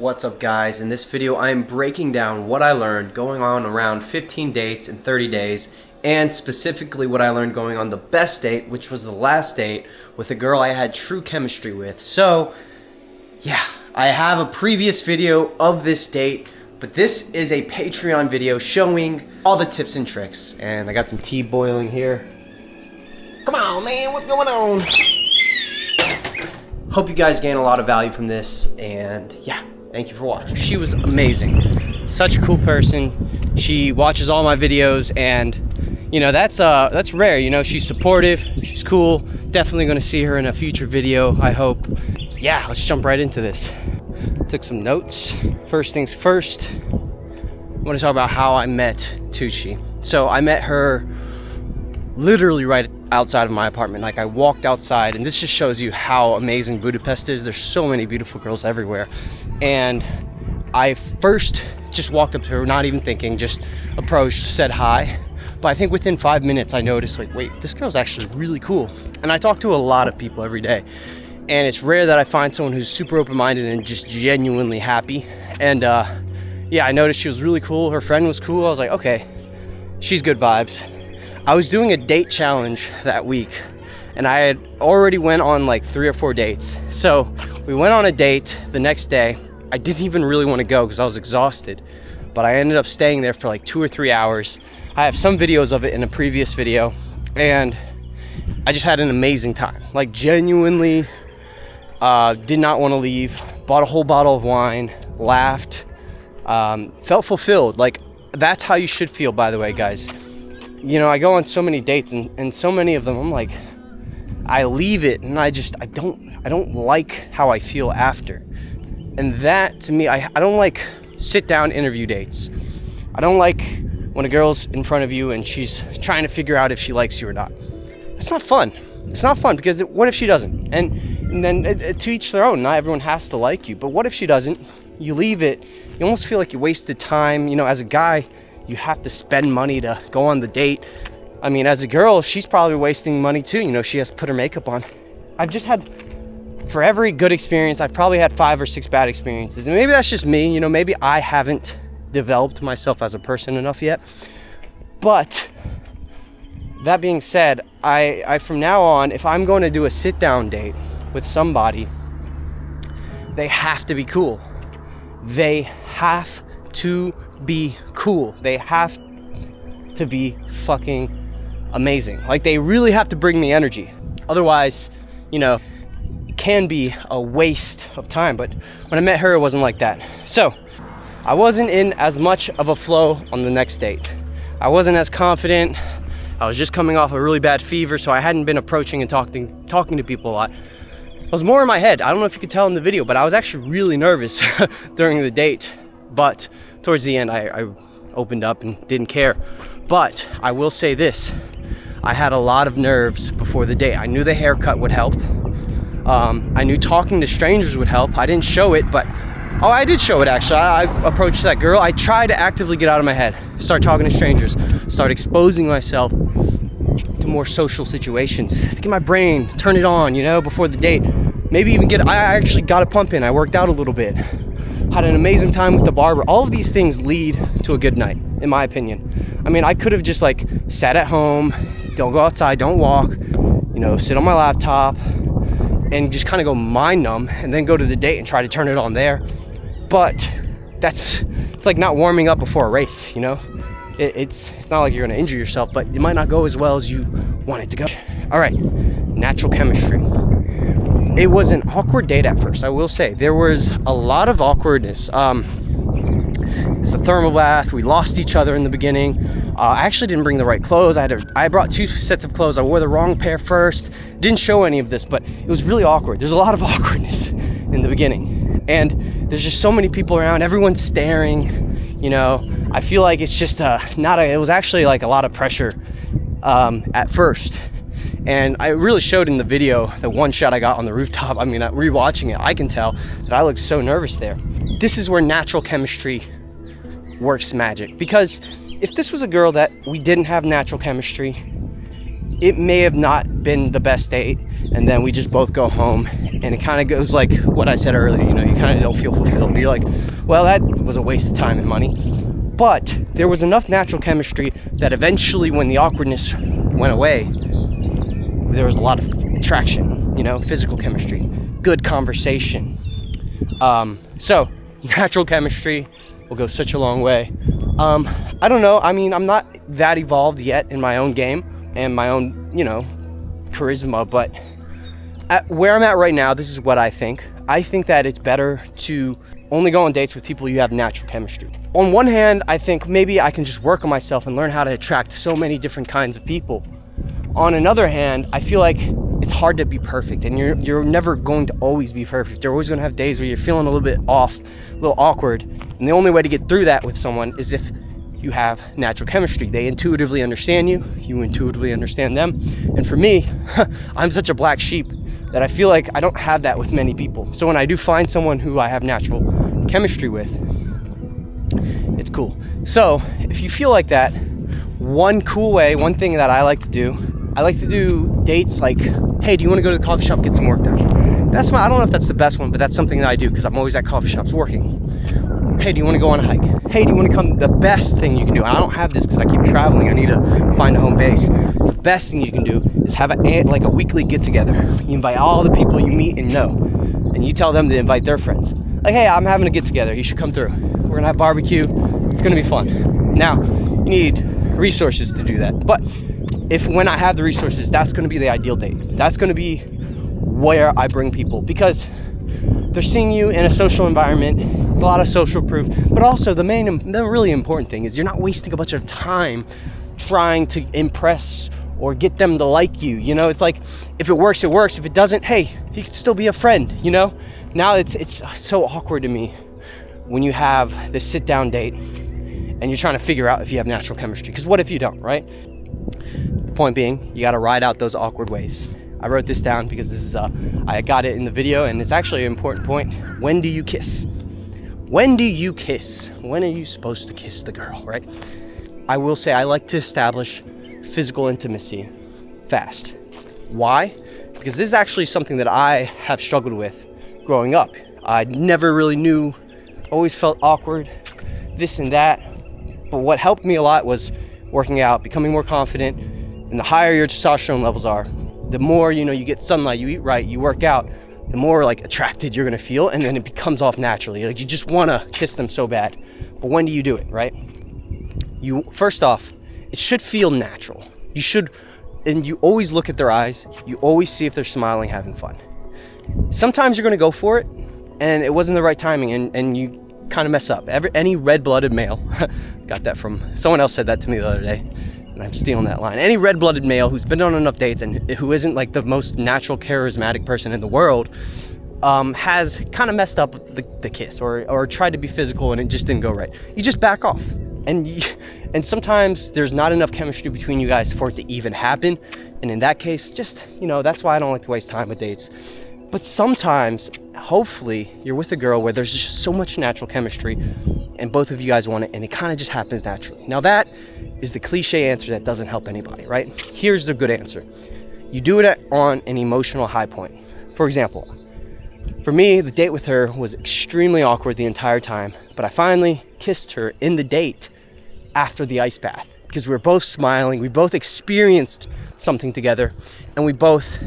What's up, guys? In this video I am breaking down what I learned going on around 15 dates in 30 days, and specifically what I learned going on the best date, which was the last date with a girl I had true chemistry with. So yeah, I have a previous video of this date, but this is a Patreon video showing all the tips and tricks. And I got some tea boiling here. Come on, man, what's going on? Hope you guys gain a lot of value from this, and yeah, thank you for watching. She was amazing. Such a cool person. She watches all my videos, and you know, that's rare. You know, she's supportive, she's cool. Definitely gonna see her in a future video, I hope. Yeah, let's jump right into this. Took some notes. First things first, I want to talk about how I met Tucci. So I met her literally right outside of my apartment. Like, I walked outside, and this just shows you how amazing Budapest is. There's so many beautiful girls everywhere. And I first just walked up to her, not even thinking, just approached, said hi. But I think within 5 minutes I noticed, like, wait, this girl's actually really cool. And I talk to a lot of people every day, and it's rare that I find someone who's super open-minded and just genuinely happy. And yeah, I noticed she was really cool. Her friend was cool. I was like, okay, she's good vibes. I was doing a date challenge that week, and I had already went on like 3 or 4 dates. So we went on a date the next day. I didn't even really want to go because I was exhausted, but I ended up staying there for like 2 or 3 hours. I have some videos of it in a previous video, and I just had an amazing time. Like, genuinely did not want to leave. Bought a whole bottle of wine, laughed, felt fulfilled. Like, that's how you should feel, by the way, guys. You know, I go on so many dates, and so many of them, I'm like, I leave it, and I don't like how I feel after. And that, to me, I don't like sit down interview dates. I don't like when a girl's in front of you and she's trying to figure out if she likes you or not. It's not fun. It's not fun, because what if she doesn't? And then to each their own. Not everyone has to like you, but what if she doesn't? You leave it, you almost feel like you wasted time. You know, as a guy, you have to spend money to go on the date. I mean, as a girl, she's probably wasting money too. You know, she has to put her makeup on. I've just had, for every good experience, I've probably had 5 or 6 bad experiences. And maybe that's just me. You know, maybe I haven't developed myself as a person enough yet. But that being said, I from now on, if I'm going to do a sit-down date with somebody, they have to be cool. They have to be cool. They have to be fucking amazing. Like, they really have to bring me energy. Otherwise, you know, it can be a waste of time. But when I met her, it wasn't like that. So I wasn't in as much of a flow on the next date. I wasn't as confident. I was just coming off a really bad fever, so I hadn't been approaching and talking to people a lot. I was more in my head. I don't know if you could tell in the video, but I was actually really nervous during the date. But towards the end, I opened up and didn't care. But I will say this, I had a lot of nerves before the date. I knew the haircut would help. I knew talking to strangers would help. I didn't show it, but oh, I did show it actually. I approached that girl. I tried to actively get out of my head, start talking to strangers, start exposing myself to more social situations, to get my brain, turn it on, you know, before the date. Maybe even I actually got a pump in. I worked out a little bit. Had an amazing time with the barber. All of these things lead to a good night, in my opinion. I mean, I could have just like sat at home, don't go outside, don't walk, you know, sit on my laptop and just kind of go mind numb, and then go to the date and try to turn it on there. But it's like not warming up before a race, you know? It's not like you're gonna injure yourself, but it might not go as well as you want it to go. All right, natural chemistry. It was an awkward date at first, I will say. There was a lot of awkwardness. It's a thermal bath. We lost each other in the beginning. I actually didn't bring the right clothes. I brought 2 sets of clothes. I wore the wrong pair first. Didn't show any of this, but it was really awkward. There's a lot of awkwardness in the beginning. And there's just so many people around. Everyone's staring, you know. I feel like it's just it was actually like a lot of pressure at first. And I really showed in the video the one shot I got on the rooftop. I mean, rewatching it, I can tell that I looked so nervous there. This is where natural chemistry works magic. Because if this was a girl that we didn't have natural chemistry, it may have not been the best date. and then we just both go home, and it kind of goes like what I said earlier, you know, you kind of don't feel fulfilled. You're like, well, that was a waste of time and money. But there was enough natural chemistry that eventually when the awkwardness went away, there was a lot of attraction, you know, physical chemistry, good conversation. So natural chemistry will go such a long way. I don't know. I mean, I'm not that evolved yet in my own game and my own, you know, charisma, but at where I'm at right now, this is what I think. I think that it's better to only go on dates with people you have natural chemistry. On one hand, I think maybe I can just work on myself and learn how to attract so many different kinds of people. On another hand, I feel like it's hard to be perfect, and you're never going to always be perfect. You're always going to have days where you're feeling a little bit off, a little awkward, and the only way to get through that with someone is if you have natural chemistry. They intuitively understand you, you intuitively understand them. And for me, I'm such a black sheep that I feel like I don't have that with many people. So when I do find someone who I have natural chemistry with, it's cool. So if you feel like that, one cool way, one thing that I like to do dates like, hey, do you want to go to the coffee shop and get some work done? I don't know if that's the best one, but that's something that I do because I'm always at coffee shops working. Hey, do you want to go on a hike? Hey, do you want to come? The best thing you can do, and I don't have this because I keep traveling, I need to find a home base. The best thing you can do is have like a weekly get together. You invite all the people you meet and know, and you tell them to invite their friends. Like, hey, I'm having a get together, you should come through. We're gonna have barbecue, it's gonna be fun. Now, you need resources to do that, but when I have the resources, that's going to be the ideal date. That's going to be where I bring people, because they're seeing you in a social environment. It's a lot of social proof, but also the really important thing is you're not wasting a bunch of time trying to impress or get them to like you. You know, it's like, if it works, it works. If it doesn't, hey, you can still be a friend, you know? Now it's so awkward to me when you have this sit down date and you're trying to figure out if you have natural chemistry, because what if you don't, right? Point being, you got to ride out those awkward waves. I wrote this down because this is I got it in the video, and it's actually an important point. When do you kiss? When do you kiss? When are you supposed to kiss the girl, right? I will say I like to establish physical intimacy fast. Why? Because this is actually something that I have struggled with growing up. I never really knew, always felt awkward, this and that. But what helped me a lot was working out, becoming more confident. And the higher your testosterone levels are, the more, you know, you get sunlight, you eat right, you work out, the more like attracted you're gonna feel, and then it becomes off naturally. Like, you just wanna kiss them so bad. But when do you do it, right? First off, it should feel natural. You should, and you always look at their eyes, you always see if they're smiling, having fun. Sometimes you're gonna go for it, and it wasn't the right timing, and you kind of mess up. Any red-blooded male, got that from, someone else said that to me the other day, and I'm stealing that line. Any red-blooded male who's been on enough dates and who isn't like the most natural, charismatic person in the world has kind of messed up the kiss or tried to be physical and it just didn't go right. You just back off. And sometimes there's not enough chemistry between you guys for it to even happen. And in that case, just, you know, that's why I don't like to waste time with dates. But sometimes, hopefully, you're with a girl where there's just so much natural chemistry and both of you guys want it, and it kind of just happens naturally. Now that is the cliche answer that doesn't help anybody, right? Here's the good answer. You do it on an emotional high point. For example, for me, the date with her was extremely awkward the entire time, but I finally kissed her in the date after the ice bath because we were both smiling, we both experienced something together, and we both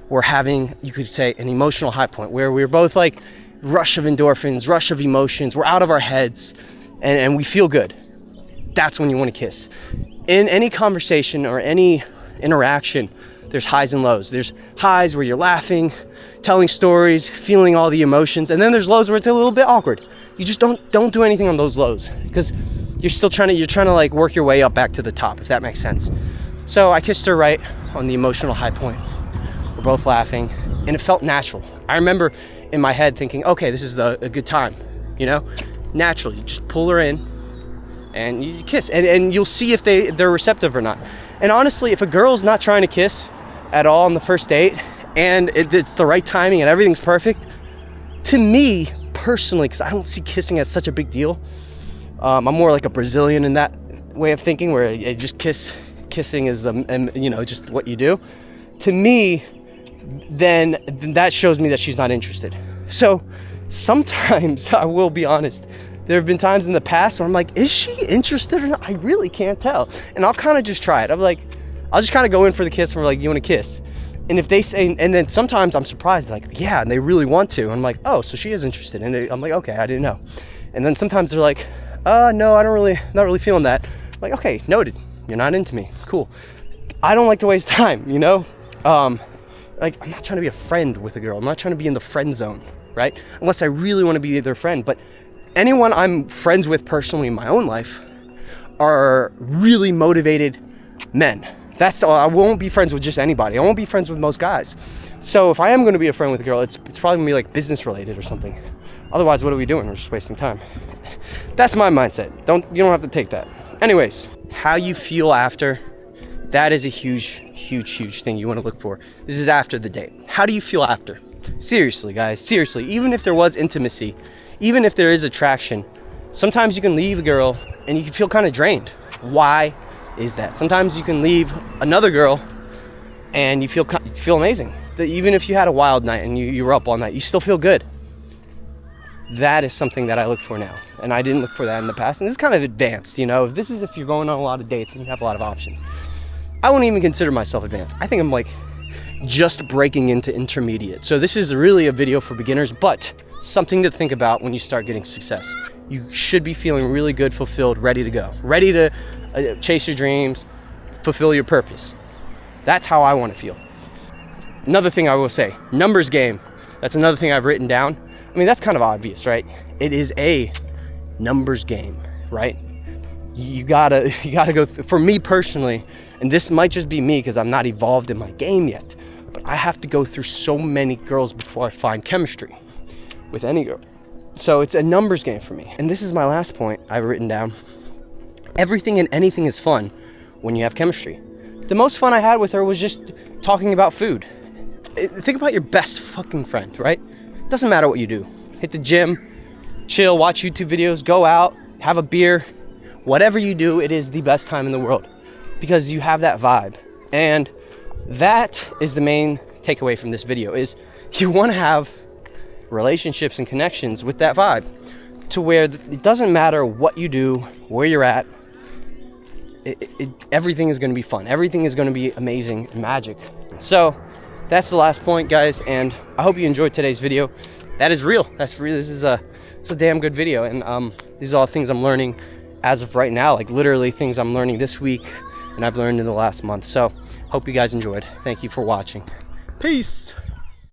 were having, you could say, an emotional high point where we were both like rush of endorphins, rush of emotions, we're out of our heads, and we feel good. That's when you want to kiss. In any conversation or any interaction, there's highs and lows. There's highs where you're laughing, telling stories, feeling all the emotions, and then there's lows where it's a little bit awkward. You just don't do anything on those lows because you're still trying to like work your way up back to the top, if that makes sense. So I kissed her right on the emotional high point. We're both laughing, and it felt natural. I remember in my head thinking, okay, this is a good time, you know? Naturally, you just pull her in and you kiss, and you'll see if they're receptive or not. And honestly, if a girl's not trying to kiss at all on the first date, and it's the right timing and everything's perfect, to me personally, because I don't see kissing as such a big deal, I'm more like a Brazilian in that way of thinking, where you just kissing is just what you do. To me, then that shows me that she's not interested. So sometimes, I will be honest, there have been times in the past where I'm like, is she interested or not? I really can't tell. And I'll kind of just try it. I'll just kind of go in for the kiss and we're like, you want to kiss? And if they say, and then sometimes I'm surprised, like, yeah, and they really want to. And I'm like, oh, so she is interested. And I'm like, okay, I didn't know. And then sometimes they're like, no, not really feeling that. I'm like, okay, noted. You're not into me. Cool. I don't like to waste time, you know? Like, I'm not trying to be a friend with a girl. I'm not trying to be in the friend zone, right? Unless I really want to be their friend. But anyone I'm friends with personally in my own life are really motivated men. That's all. I won't be friends with just anybody. I won't be friends with most guys. So if I am going to be a friend with a girl, it's probably going to be like business related or something. Otherwise, what are we doing? We're just wasting time. That's my mindset. You don't have to take that. Anyways, how you feel after, that is a huge thing you want to look for. This is after the date. How do you feel after? Seriously, guys, seriously. Even if there was intimacy, even if there is attraction, sometimes you can leave a girl and you can feel kind of drained. Why is that? Sometimes you can leave another girl and you feel amazing. That even if you had a wild night and you were up all night, you still feel good. That is something that I look for now, and I didn't look for that in the past. And this is kind of advanced, you know. This is if you're going on a lot of dates and you have a lot of options. I wouldn't even consider myself advanced. I think I'm like just breaking into intermediate. So this is really a video for beginners, but something to think about when you start getting success. You should be feeling really good, fulfilled, ready to go, ready to chase your dreams, fulfill your purpose. That's how I want to feel. Another thing I will say, numbers game. That's another thing I've written down. I mean, that's kind of obvious, right? It is a numbers game, right? You gotta go for me personally, and this might just be me because I'm not evolved in my game yet, but I have to go through so many girls before I find chemistry with any girl. So it's a numbers game for me. And this is my last point I've written down. Everything and anything is fun when you have chemistry. The most fun I had with her was just talking about food. Think about your best fucking friend, right? Doesn't matter what you do. Hit the gym, chill, watch YouTube videos, go out, have a beer. Whatever you do, it is the best time in the world because you have that vibe. And that is the main takeaway from this video is you want to have relationships and connections with that vibe to where it doesn't matter what you do, where you're at. Everything is going to be fun. Everything is going to be amazing and magic. So that's the last point, guys, and I hope you enjoyed today's video. That is real. This is a damn good video, and these are all things I'm learning as of right now, like literally things I'm learning this week and I've learned in the last month. So hope you guys enjoyed. Thank you for watching. Peace.